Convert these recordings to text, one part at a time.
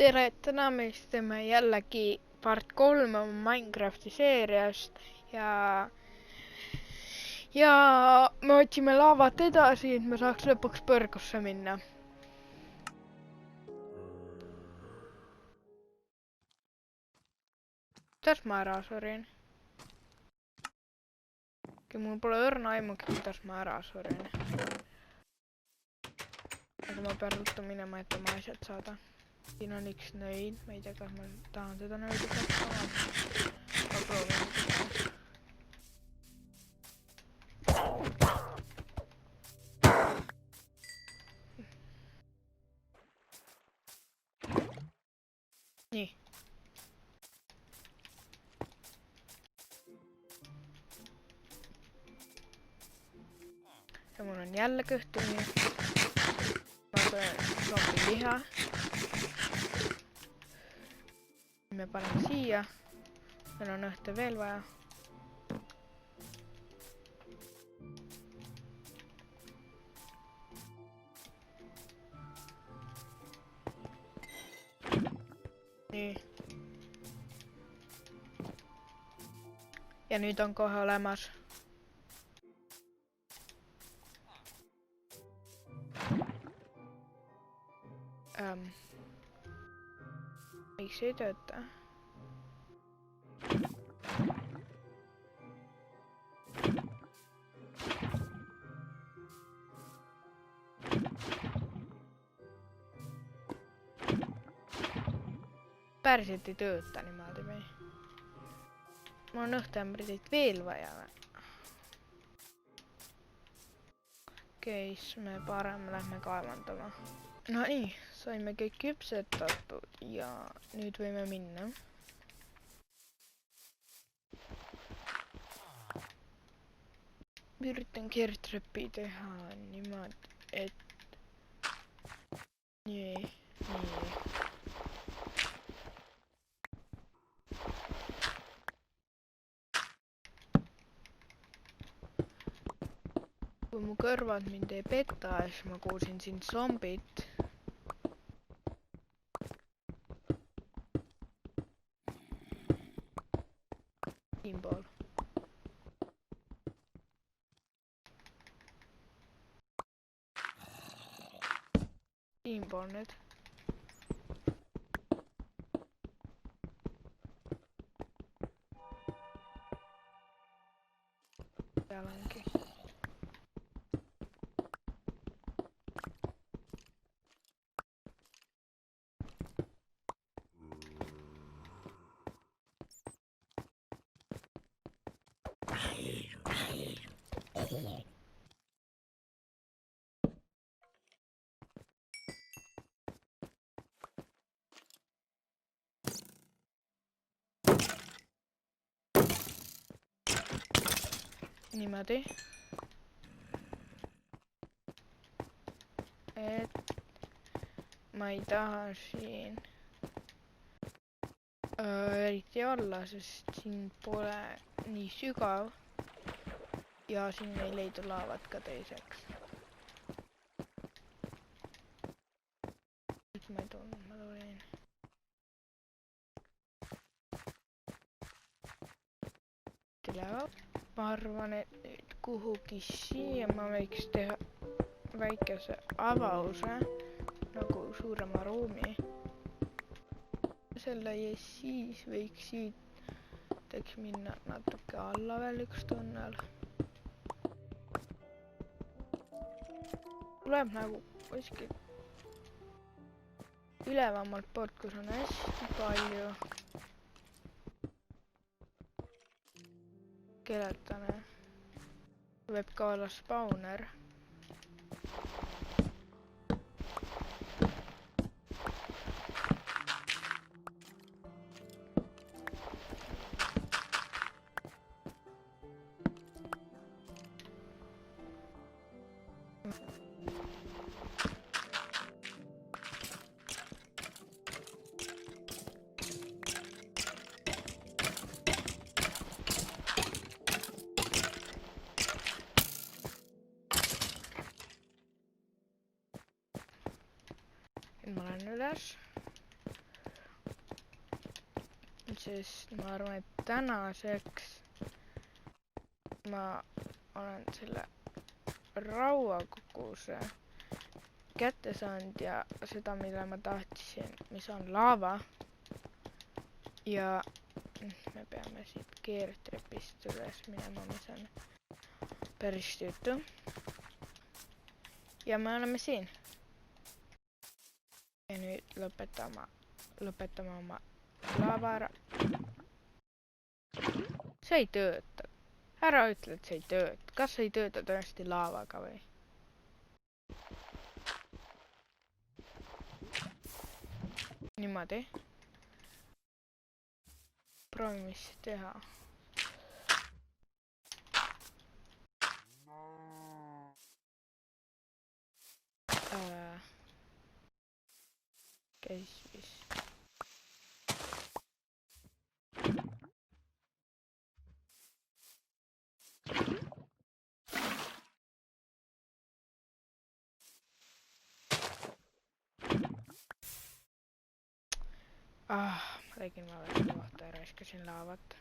Tere, täna me teeme jällegi part 3 oma Minecrafti seeriast ja me otsime laavat edasi, et me saaks lõpuks põrgusse minna. Kuidas ma ära surin? Mul pole õrna aimugi, kuidas ma ära surin. Aga ma pean ruttu minema, et oma asjad saada. Siin on üks nõid, ma ei tea, kas ma tahan seda nõidu kasvama. Ma proovin seda. Nii. Ja mul on jälle kõhtuni. Ma söön zombi liha. Me paneme siia. Meil on õhte veel vaja. Nii. Ja nüüd on kohe olemas. Miks ei tööta? Päriselt ei tööta niimoodi või? Mul on õhtuämbrit veel vaja. Okei, siis me parem lähme kaevandama. No nii, saime kõik küpsetatud ja nüüd võime minna. Üritan keertreppi teha niimoodi, et... Nii. Kui mu kõrvad mind ei peta, siis ma kuulsin siin zombit. Siinpool. Siinpool nüüd. Seal ongi. Niimoodi. Et ma ei taha siin eriti olla, sest siin pole nii sügav ja siin ei leidu laavat ka teiseks. Ma ei tulnud, ma tulin. Ma arvan, et nüüd kuhugi siia ma võiks teha väikese avause, nagu suurema ruumi. Selle ja siis võiks siit minna natuke alla veel üks tunnel. Tuleb nagu kuskil ülevamalt poolt, kus on hästi palju skeletone. Võib ka olla spawner. Ma lähen üles. sest ma arvan, et tänaseks ma olen selle rauakoguse kätte saanud ja seda, mille ma tahtsin, mis on laava. Ja me peame siit keertrepist üles minema, mis on päris tüütu. Ja me oleme siin. Ja nüüd lõpetame oma laava ära. See ei tööta. Ära ütle, et see ei tööta. Kas ei tööta tõesti laavaga või? Niimoodi. Proovi, mis teha. Käis vist. Ma tegin valesti kohta ja raiskasin laavat.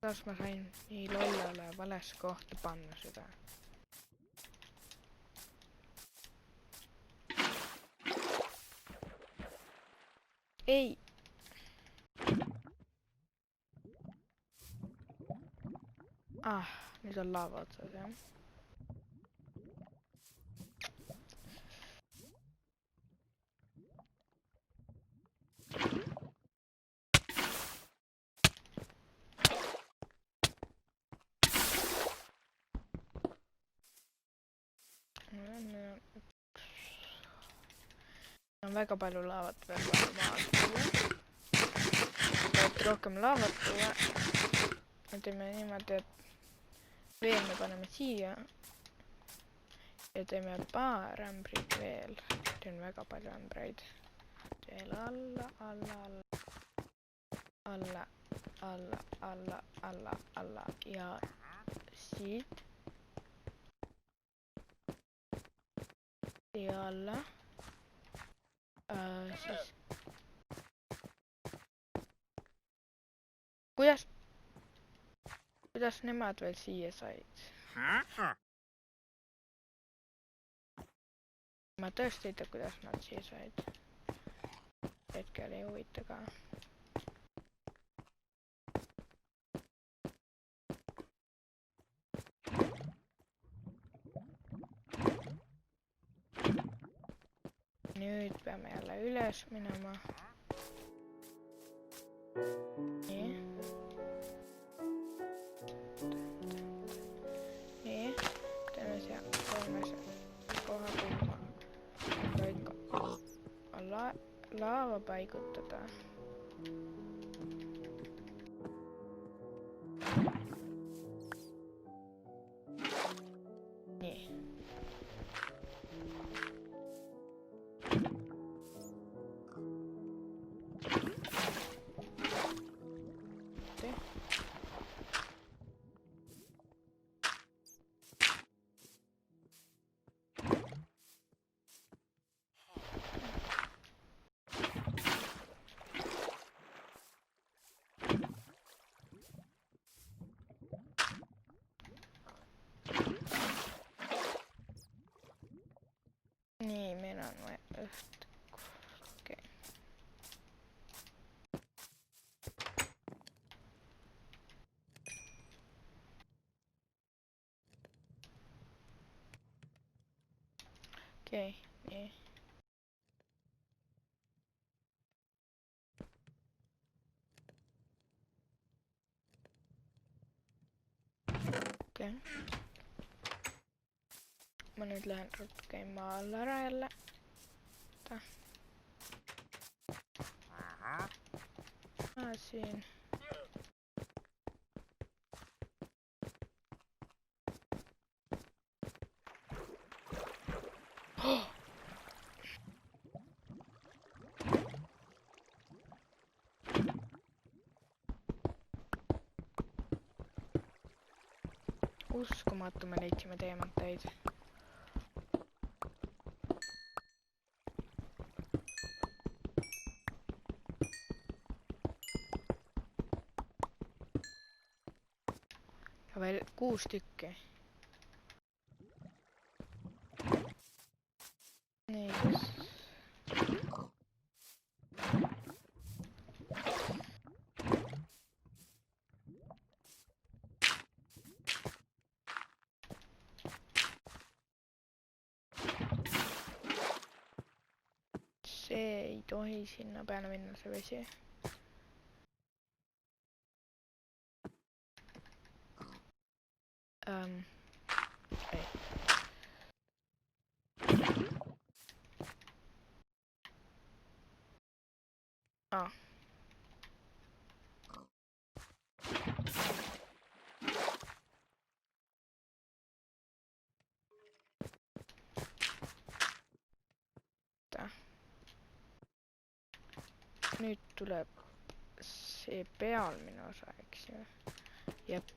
Kas ma sain nii lollale vales kohta panna seda? Ei! Nüüd on laava otsas, jah. On väga palju laavat veel maalt tuua. Et rohkem laavat tuua. Me teeme niimoodi, et veel me paneme siia. Ja teeme paar ämbrit veel. Teen väga palju ämbreid. Veel alla, alla, alla. Alla, alla, alla, alla. Ja siit. Ja alla. Siis. Kuidas nemad veel siia said? Ma tõesti ei tea, kuidas nad siia said. Hetkel ei huvita ka. Nüüd peame jälle üles minema. Nii. Nii. Teeme siia kolmese koha kuhu laava paigutada. Nii. Nii, meil on vaja üht. Okei. Okei, nii. Okei. Ma nüüd lähen ruttu käima alla ära jälle. Siin. Uskumatu, me leidsime teemanteid. veel 6 tükki. nii, kas... see ei tohi sinna peale minna, see vesi. Ei. Ah. Nüüd tuleb see pealmine osa, eks ju. Jep.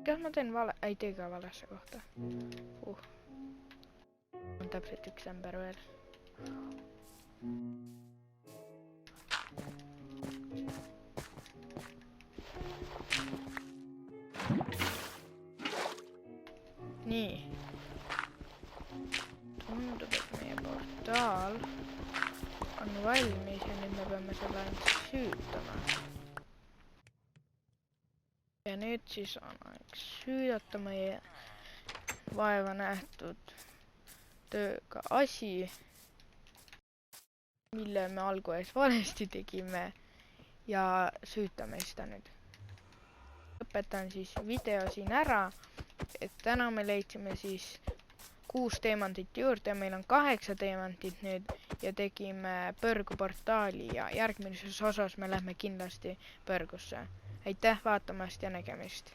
Kas ma teen vale, ei tee ka valesse kohta. On täpselt 1 ämber veel. nii. Tundub, et meie portaal on valmis ja nüüd me peame selle ainult süütama. Ja nüüd siis on aeg süüdata meie vaeva nähtud tööga asi, mille me alguses valesti tegime ja süütame seda nüüd. Lõpetan siis video siin ära, et täna me leidsime siis 6 teemandit juurde, meil on 8 teemandit nüüd ja tegime põrguportaali ja järgmises osas me lähme kindlasti põrgusse. Aitäh vaatamast ja nägemist!